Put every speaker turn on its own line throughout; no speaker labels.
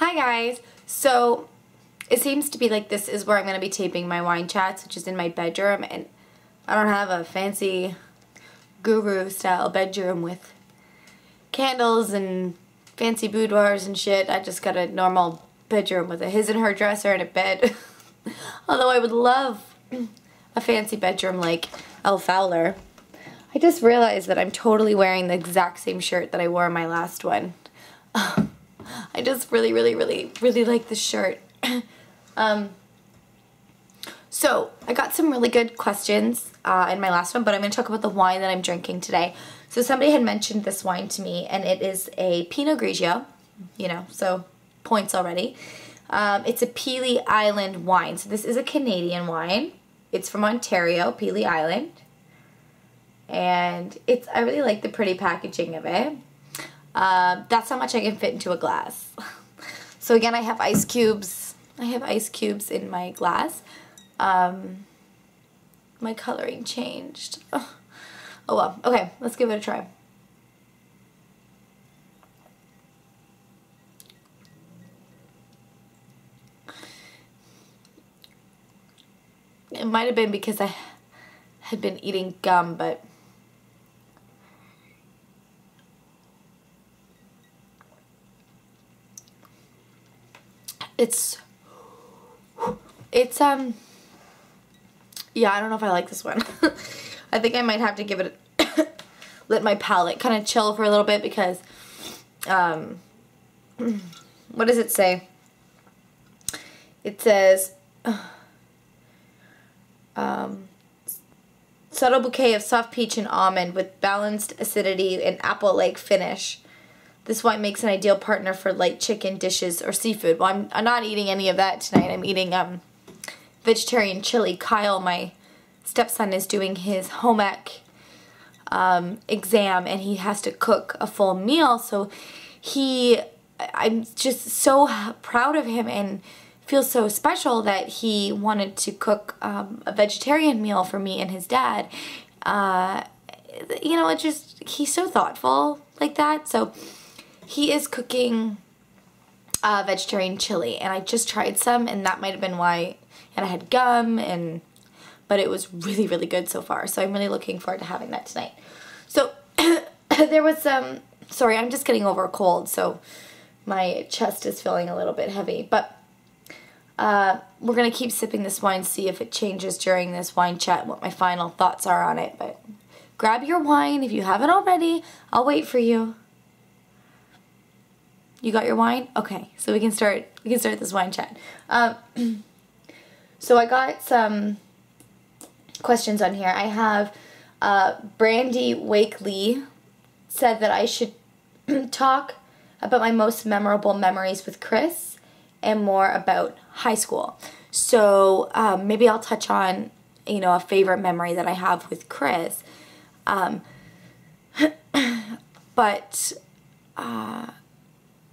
Hi guys! So it seems to be like this is where I'm going to be taping my wine chats, which is in my bedroom, and I don't have a fancy guru style bedroom with candles and fancy boudoirs and shit. I just got a normal bedroom with a his and her dresser and a bed. Although I would love a fancy bedroom like Elle Fowler. I just realized that I'm totally wearing the exact same shirt that I wore in my last one. I just really like this shirt. So I got some really good questions in my last one, but I'm going to talk about the wine that I'm drinking today. So somebody had mentioned this wine to me, and it is a Pinot Grigio, you know, so points already. It's a Pelee Island wine. So this is a Canadian wine. It's from Ontario, Pelee Island. And I really like the pretty packaging of it. That's how much I can fit into a glass. So again, I have ice cubes. I have ice cubes in my glass. My coloring changed. Oh well. Okay, let's give it a try. It might have been because I had been eating gum, but it's yeah, I don't know if I like this one. I think I might have to give it a let my palate kind of chill for a little bit because what does it say? It says subtle bouquet of soft peach and almond with balanced acidity and apple-like finish. This wine makes an ideal partner for light chicken dishes or seafood. Well, I'm not eating any of that tonight. I'm eating vegetarian chili. Kyle, my stepson, is doing his home ec exam, and he has to cook a full meal. So I'm just so proud of him and feel so special that he wanted to cook a vegetarian meal for me and his dad. You know, he's so thoughtful like that. So he is cooking vegetarian chili, and I just tried some, and that might have been why. And I had gum, but it was really good so far. So I'm really looking forward to having that tonight. So there was some. Sorry, I'm just getting over a cold, so my chest is feeling a little bit heavy. But we're gonna keep sipping this wine, see if it changes during this wine chat, what my final thoughts are on it. But grab your wine if you haven't already. I'll wait for you. You got your wine? Okay, so we can start this wine chat. So I got some questions on here. I have Brandy Wakely said that I should talk about my most memorable memories with Chris and more about high school. So maybe I'll touch on, you know, a favorite memory that I have with Chris. But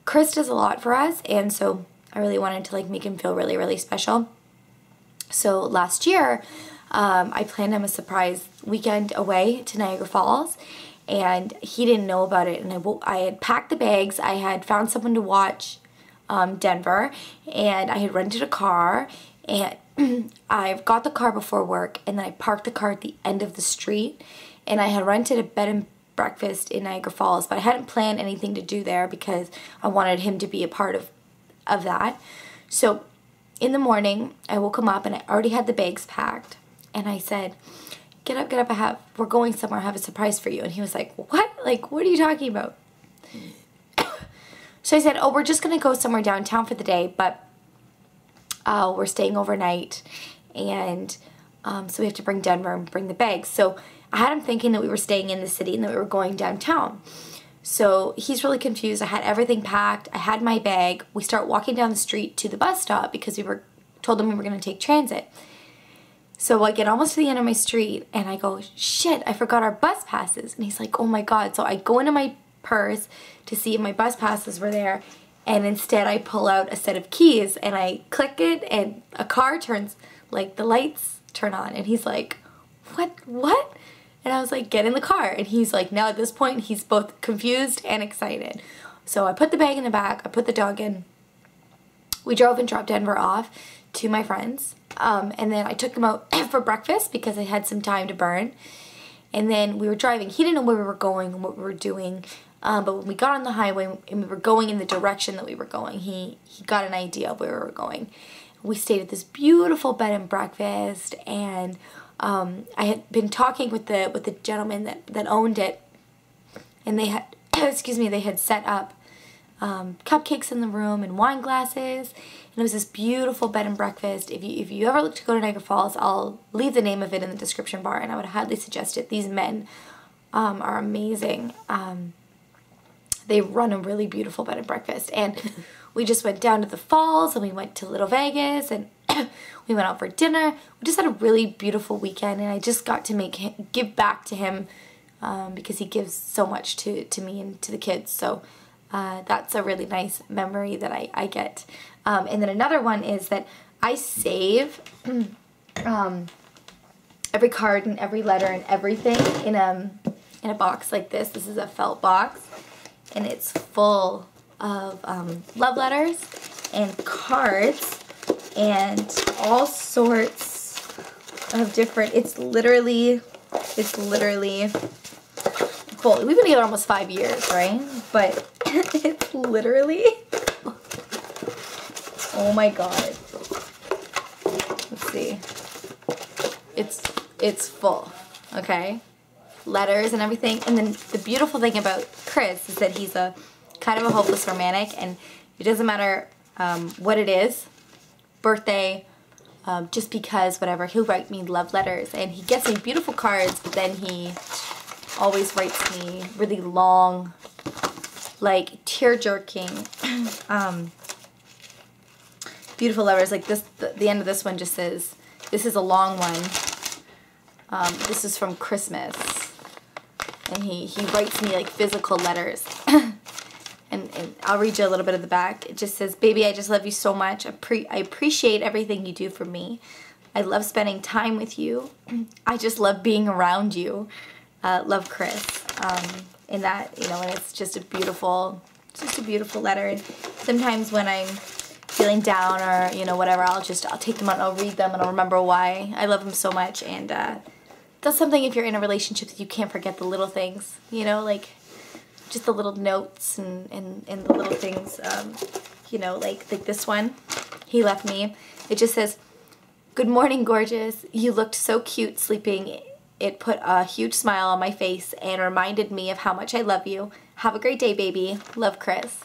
Chris does a lot for us, and so I really wanted to like make him feel really special. So last year, I planned him a surprise weekend away to Niagara Falls, and he didn't know about it. And I had packed the bags. I had found someone to watch Denver, and I had rented a car, and I got the car before work, and then I parked the car at the end of the street, and I had rented a bed and breakfast in Niagara Falls, but I hadn't planned anything to do there because I wanted him to be a part of that. So in the morning, I woke him up, and I already had the bags packed, and I said, get up, we're going somewhere, I have a surprise for you. And he was like, what? Like, what are you talking about? So I said, oh, we're just gonna go somewhere downtown for the day, but we're staying overnight, and so we have to bring Denver and bring the bags. So I had him thinking that we were staying in the city and that we were going downtown. So he's really confused. I had everything packed. I had my bag. We start walking down the street to the bus stop because told them we were going to take transit. So I get almost to the end of my street, and I go, shit, I forgot our bus passes. And he's like, oh my God. So I go into my purse to see if my bus passes were there, and instead I pull out a set of keys, and I click it, and a car turns, like the lights turn on, and he's like, what? And I was like, get in the car. And he's like, now at this point, he's both confused and excited. So I put the bag in the back, I put the dog in, we drove and dropped Denver off to my friends. And then I took him out for breakfast because I had some time to burn. And then we were driving. He didn't know where we were going and what we were doing. But when we got on the highway and we were going in the direction that we were going, he got an idea of where we were going. We stayed at this beautiful bed and breakfast, and I had been talking with the gentleman that owned it, and they had excuse me, they had set up cupcakes in the room and wine glasses, and it was this beautiful bed and breakfast. If you ever look to go to Niagara Falls, I'll leave the name of it in the description bar, and I would highly suggest it. These men are amazing. They run a really beautiful bed and breakfast, and we just went down to the falls, and we went to Little Vegas, and we went out for dinner. We just had a really beautiful weekend, and I just got to give back to him because he gives so much to me and to the kids. So that's a really nice memory that I get. And then another one is that I save every card and every letter and everything in a box like this. This is a felt box, and it's full of love letters and cards and all sorts of different, it's literally full. We've been together almost 5 years, right? But it's literally, oh my god. Let's see. It's full, okay? Letters and everything. And then the beautiful thing about Chris is that he's a kind of a hopeless romantic, and it doesn't matter what it is, birthday, just because, whatever, he'll write me love letters, and he gets me beautiful cards, but then he always writes me really long, like tear-jerking, beautiful letters. Like this, the end of this one just says, this is a long one, this is from Christmas, and he writes me like physical letters. And I'll read you a little bit of the back. It just says, baby, I just love you so much. I appreciate everything you do for me. I love spending time with you. I just love being around you. Love, Chris. And that, you know, and it's just a beautiful letter. And sometimes when I'm feeling down or, you know, whatever, I'll take them out and I'll read them and I'll remember why I love him so much. And that's something, if you're in a relationship, that you can't forget the little things, you know, like just the little notes and the little things, you know, like this one he left me. It just says, good morning, gorgeous. You looked so cute sleeping. It put a huge smile on my face and reminded me of how much I love you. Have a great day, baby. Love, Chris.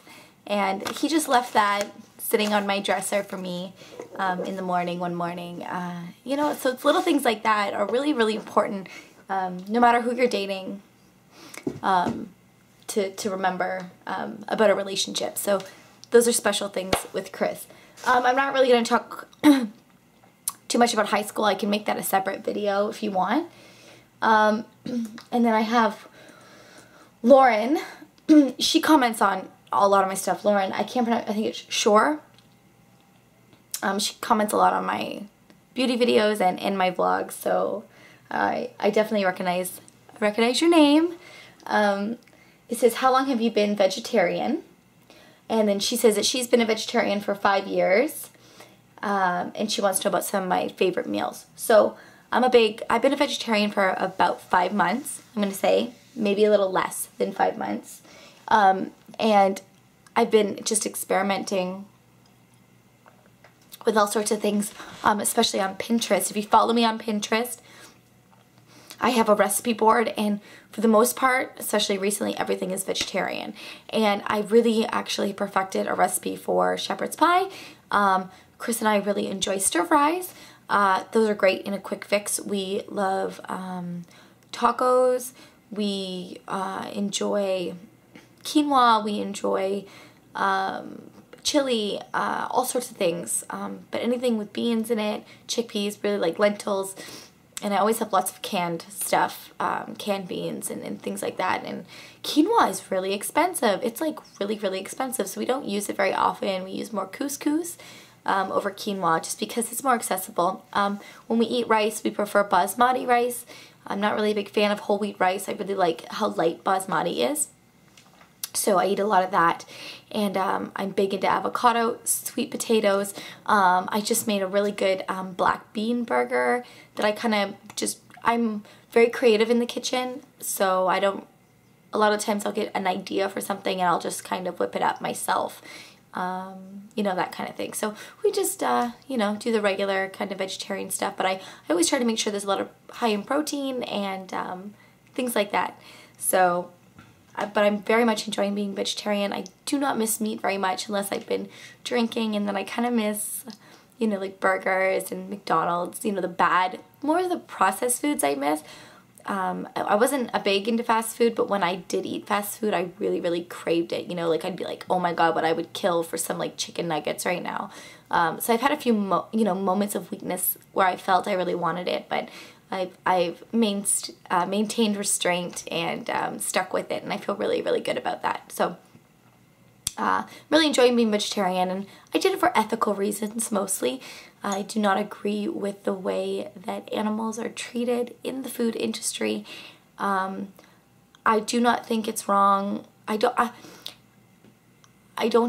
And he just left that sitting on my dresser for me in the morning, one morning. You know, so it's little things like that are really, really important, no matter who you're dating, to remember about a relationship. So those are special things with Chris. I'm not really going to talk too much about high school. I can make that a separate video if you want. And then I have Lauren. She comments on a lot of my stuff. Lauren, I can't pronounce, I think it's Shore. She comments a lot on my beauty videos and in my vlogs, so I definitely recognize your name. It says, how long have you been vegetarian? And then she says that she's been a vegetarian for 5 years, and she wants to know about some of my favorite meals. So I've been a vegetarian for about 5 months, I'm going to say, maybe a little less than 5 months. And I've been just experimenting with all sorts of things, especially on Pinterest. If you follow me on Pinterest, I have a recipe board, and for the most part, especially recently, everything is vegetarian. And I really actually perfected a recipe for shepherd's pie. Chris and I really enjoy stir fries. Those are great in a quick fix. We love tacos. We enjoy quinoa. We enjoy chili, all sorts of things. But anything with beans in it, chickpeas, really like lentils. And I always have lots of canned stuff, canned beans and things like that. And quinoa is really expensive. It's like really, really expensive. So we don't use it very often. We use more couscous over quinoa just because it's more accessible. When we eat rice, we prefer basmati rice. I'm not really a big fan of whole wheat rice. I really like how light basmati is. So I eat a lot of that, and I'm big into avocado, sweet potatoes. I just made a really good black bean burger that I kind of I'm very creative in the kitchen, so a lot of times I'll get an idea for something and I'll just kind of whip it up myself, you know, that kind of thing. So we just, you know, do the regular kind of vegetarian stuff, but I always try to make sure there's a lot of high in protein and things like that. So but I'm very much enjoying being vegetarian. I do not miss meat very much unless I've been drinking, and then I kind of miss, you know, like burgers and McDonald's, you know, more of the processed foods I miss. I wasn't a big into fast food, but when I did eat fast food, I really, really craved it. You know, like I'd be like, oh my God, what I would kill for some like chicken nuggets right now. So I've had a few, moments of weakness where I felt I really wanted it, but I've maintained restraint and stuck with it, and I feel really, really good about that. So really enjoying being vegetarian, and I did it for ethical reasons mostly. I do not agree with the way that animals are treated in the food industry. I do not think it's wrong. I don't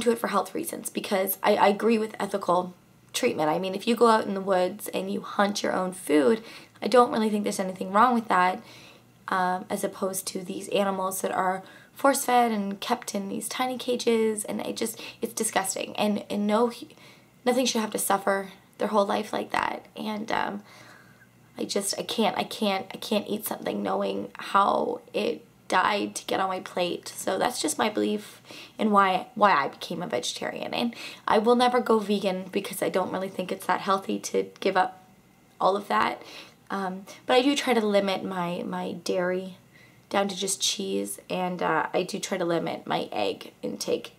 do it for health reasons, because I agree with ethical treatment. I mean, if you go out in the woods and you hunt your own food, I don't really think there's anything wrong with that, as opposed to these animals that are force-fed and kept in these tiny cages, and it's disgusting, and nothing should have to suffer their whole life like that. And I can't eat something knowing how it died to get on my plate. So that's just my belief in why I became a vegetarian. And I will never go vegan, because I don't really think it's that healthy to give up all of that. But I do try to limit my dairy down to just cheese, and I do try to limit my egg intake,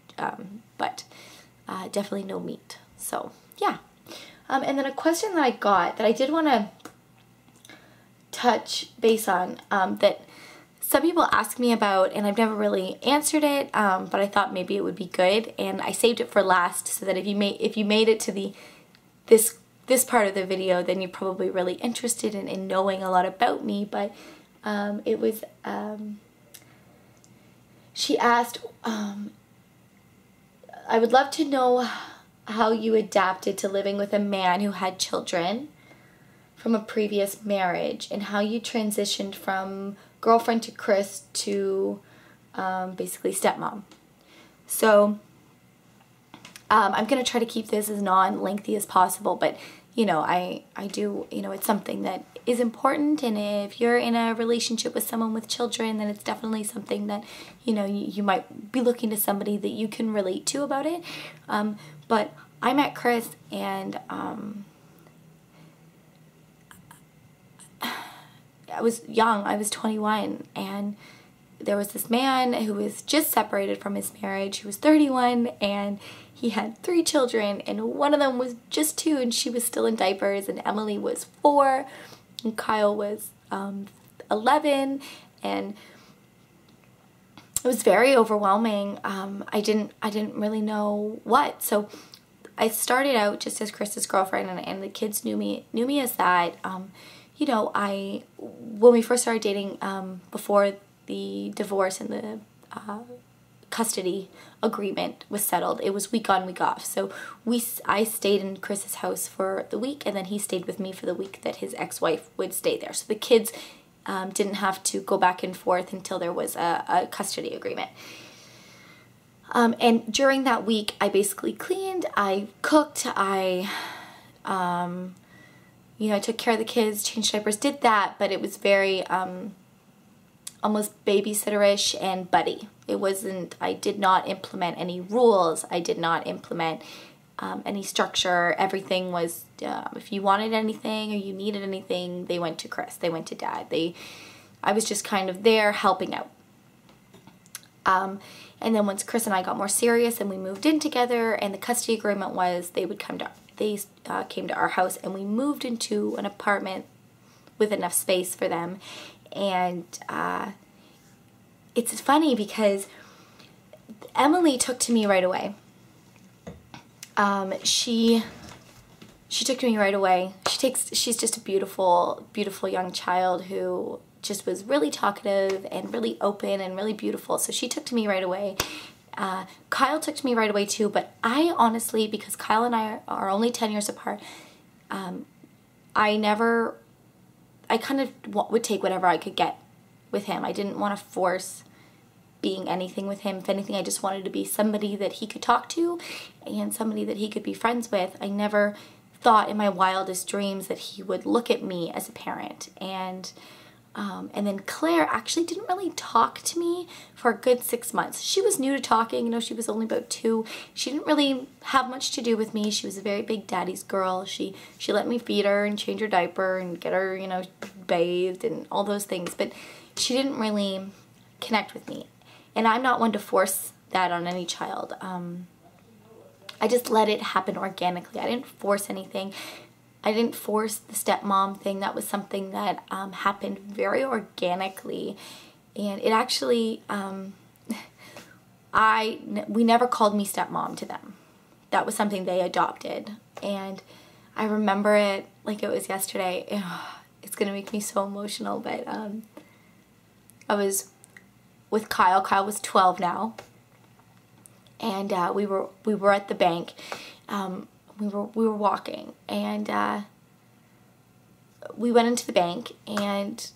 but definitely no meat. So yeah. And then a question that I got that I did want to touch base on, that some people ask me about, and I've never really answered it, but I thought maybe it would be good, and I saved it for last, so that if you made it to this part of the video, then you're probably really interested in knowing a lot about me. But it was, she asked, I would love to know how you adapted to living with a man who had children from a previous marriage, and how you transitioned from girlfriend to Chris to basically stepmom. So I'm going to try to keep this as non-lengthy as possible, but you know, I do, you know, it's something that is important, and if you're in a relationship with someone with children, then it's definitely something that, you know, you might be looking to somebody that you can relate to about it. But I met Chris, and I was young. I was 21, and there was this man who was just separated from his marriage. He was 31, and he had 3 children, and one of them was just 2, and she was still in diapers, and Emily was 4, and Kyle was 11, and it was very overwhelming. I didn't really know what. So I started out just as Chris's girlfriend, and the kids knew me as that. You know, when we first started dating, before the divorce and the custody agreement was settled, it was week on, week off. So I stayed in Chris's house for the week, and then he stayed with me for the week that his ex-wife would stay there. So the kids didn't have to go back and forth until there was a custody agreement. And during that week, I basically cleaned, I cooked, I took care of the kids, changed diapers, did that, but it was very almost babysitter-ish and buddy. It wasn't, I did not implement any rules, I did not implement any structure. Everything was, if you wanted anything or you needed anything, they went to Chris, they went to Dad. I was just kind of there helping out. And then once Chris and I got more serious and we moved in together, and the custody agreement was they came to our house, and we moved into an apartment with enough space for them. And it's funny because Emily took to me right away. She took to me right away. She's just a beautiful, beautiful young child who just was really talkative and really open and really beautiful. So she took to me right away. Kyle took to me right away too, but I honestly, because Kyle and I are only 10 years apart, I kind of would take whatever I could get with him. I didn't want to force being anything with him. If anything, I just wanted to be somebody that he could talk to and somebody that he could be friends with. I never thought in my wildest dreams that he would look at me as a parent. And then Claire actually didn't really talk to me for a good 6 months. She was new to talking, you know, she was only about 2. She didn't really have much to do with me. She was a very big daddy's girl. She let me feed her and change her diaper and get her, you know, bathed and all those things, but she didn't really connect with me. And I'm not one to force that on any child. I just let it happen organically. I didn't force anything. I didn't force the stepmom thing. That was something that happened very organically. And it actually, we never called me stepmom to them. That was something they adopted. And I remember it like it was yesterday. It's going to make me so emotional, but I was with Kyle. Kyle was 12 now. And we were at the bank. We were walking, and we went into the bank, and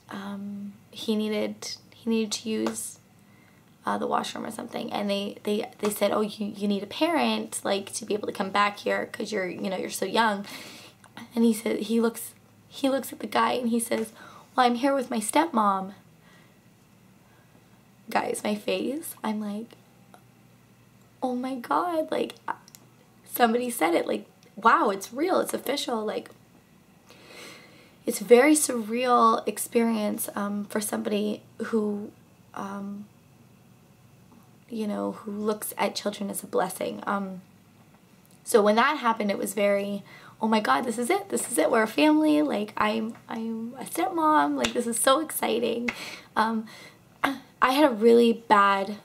he needed to use the washroom or something, and they said, oh, you need a parent, like, to be able to come back here because you're so young. And he said, he looks at the guy and he says, well, I'm here with my stepmom. Guys, my face, I'm like, oh my God, like, somebody said it, like, wow, it's real, it's official. Like, it's a very surreal experience for somebody who, you know, who looks at children as a blessing. So when that happened, it was very, oh my God, this is it, we're a family, like, I'm a stepmom, like, this is so exciting. I had a really bad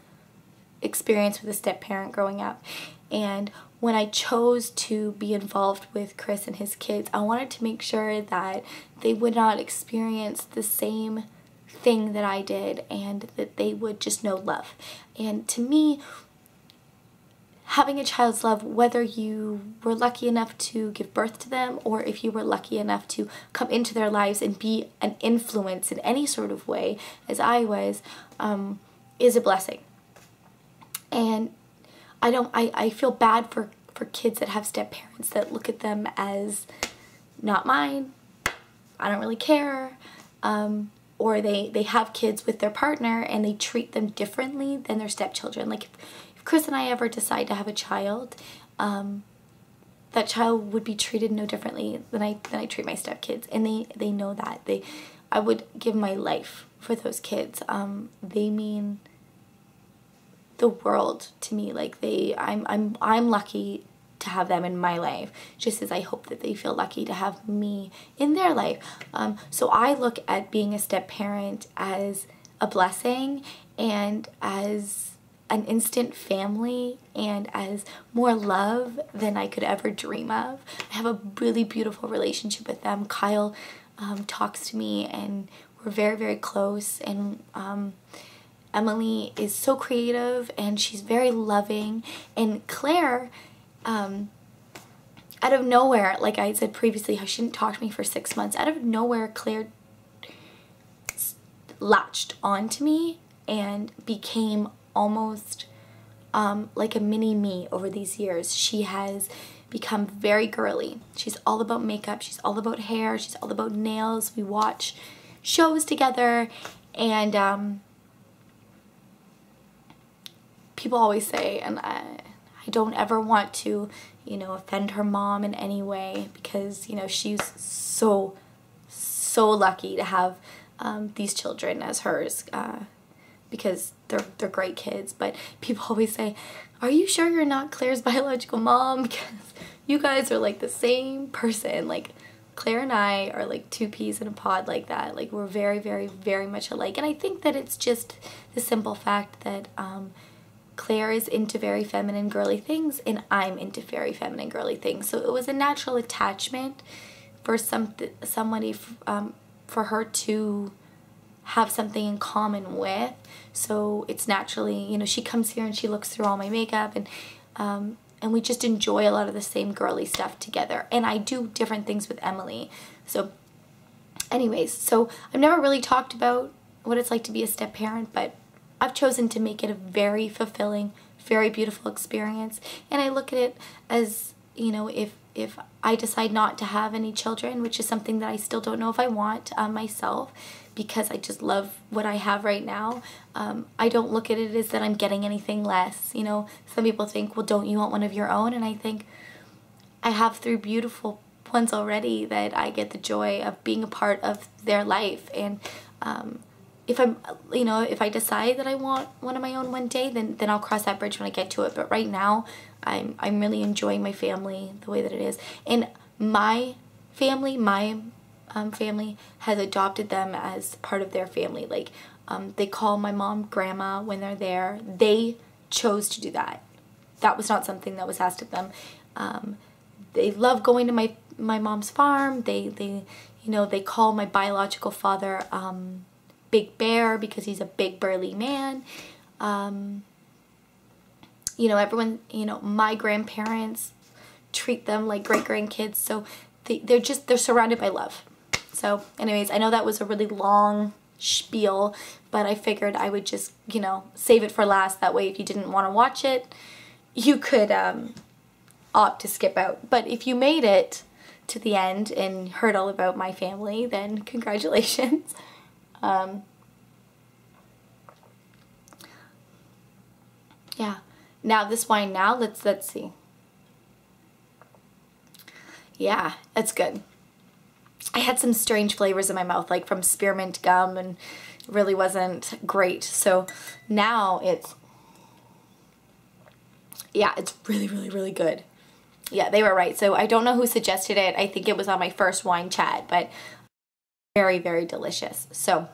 experience with a step-parent growing up, and when I chose to be involved with Chris and his kids, I wanted to make sure that they would not experience the same thing that I did, and that they would just know love. And to me, having a child's love, whether you were lucky enough to give birth to them or if you were lucky enough to come into their lives and be an influence in any sort of way, as I was, is a blessing. And I feel bad for kids that have step-parents that look at them as not mine, I don't really care, or they have kids with their partner and they treat them differently than their stepchildren. Like, if Chris and I ever decide to have a child, that child would be treated no differently than I treat my stepkids, and they know that. I would give my life for those kids. They mean the world to me. Like, I'm lucky to have them in my life, just as I hope that they feel lucky to have me in their life. So I look at being a step-parent as a blessing, and as an instant family, and as more love than I could ever dream of. I have a really beautiful relationship with them. Kyle talks to me, and we're very, very close, and Emily is so creative, and she's very loving. And Claire, out of nowhere, like I said previously, how she didn't talk to me for 6 months, out of nowhere, Claire latched onto me and became almost like a mini me over these years. She has become very girly. She's all about makeup, she's all about hair, she's all about nails. We watch shows together, and people always say, and I don't ever want to, you know, offend her mom in any way, because, you know, she's so lucky to have these children as hers, because they're great kids. But people always say, are you sure you're not Claire's biological mom? Because you guys are like the same person. Like, Claire and I are like two peas in a pod like that. Like, we're very, very, very much alike. And I think that it's just the simple fact that Claire is into very feminine, girly things, and I'm into very feminine, girly things. So it was a natural attachment for somebody, for her to have something in common with. So it's naturally, you know, she comes here and she looks through all my makeup, and we just enjoy a lot of the same girly stuff together. And I do different things with Emily. So anyways, so I've never really talked about what it's like to be a step parent, but I've chosen to make it a very fulfilling, very beautiful experience. And I look at it as, you know, if I decide not to have any children, which is something that I still don't know if I want myself, because I just love what I have right now. I don't look at it as that I'm getting anything less. You know, some people think, well, don't you want one of your own? And I think I have 3 beautiful ones already that I get the joy of being a part of their life. And if I'm, you know, if I decide that I want one of my own one day, then I'll cross that bridge when I get to it. But right now, I'm really enjoying my family the way that it is. And my family, family has adopted them as part of their family. Like, they call my mom grandma when they're there. They chose to do that. That was not something that was asked of them. They love going to my mom's farm. They you know, they call my biological father Big Bear because he's a big burly man. You know, everyone, you know, my grandparents treat them like great grandkids. So they're surrounded by love. So anyways, I know that was a really long spiel, but I figured I would just, you know, save it for last. That way, if you didn't want to watch it, you could opt to skip out. But if you made it to the end and heard all about my family, then congratulations. Yeah. Now this wine now, let's see. Yeah, that's good. I had some strange flavors in my mouth, like from spearmint gum, and it really wasn't great. So now it's, yeah, it's really, really, really good. Yeah, they were right. So I don't know who suggested it. I think it was on my first wine chat, but very, very delicious. So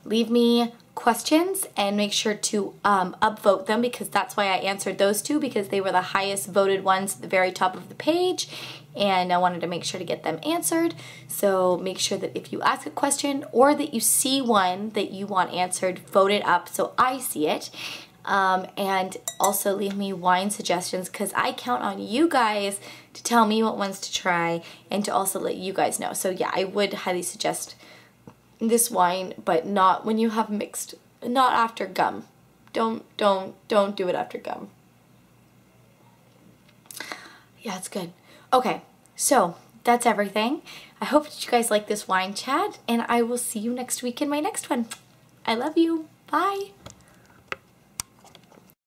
leave me questions and make sure to upvote them, because that's why I answered those 2, because they were the highest voted ones at the very top of the page, and I wanted to make sure to get them answered. So make sure that if you ask a question or that you see one that you want answered, vote it up so I see it. And also leave me wine suggestions, because I count on you guys to tell me what ones to try and to also let you guys know. So yeah, I would highly suggest this wine, but not when you have mixed, not after gum. Don't do it after gum. Yeah, it's good. Okay, so that's everything. I hope that you guys like this wine chat, and I will see you next week in my next one. I love you. Bye.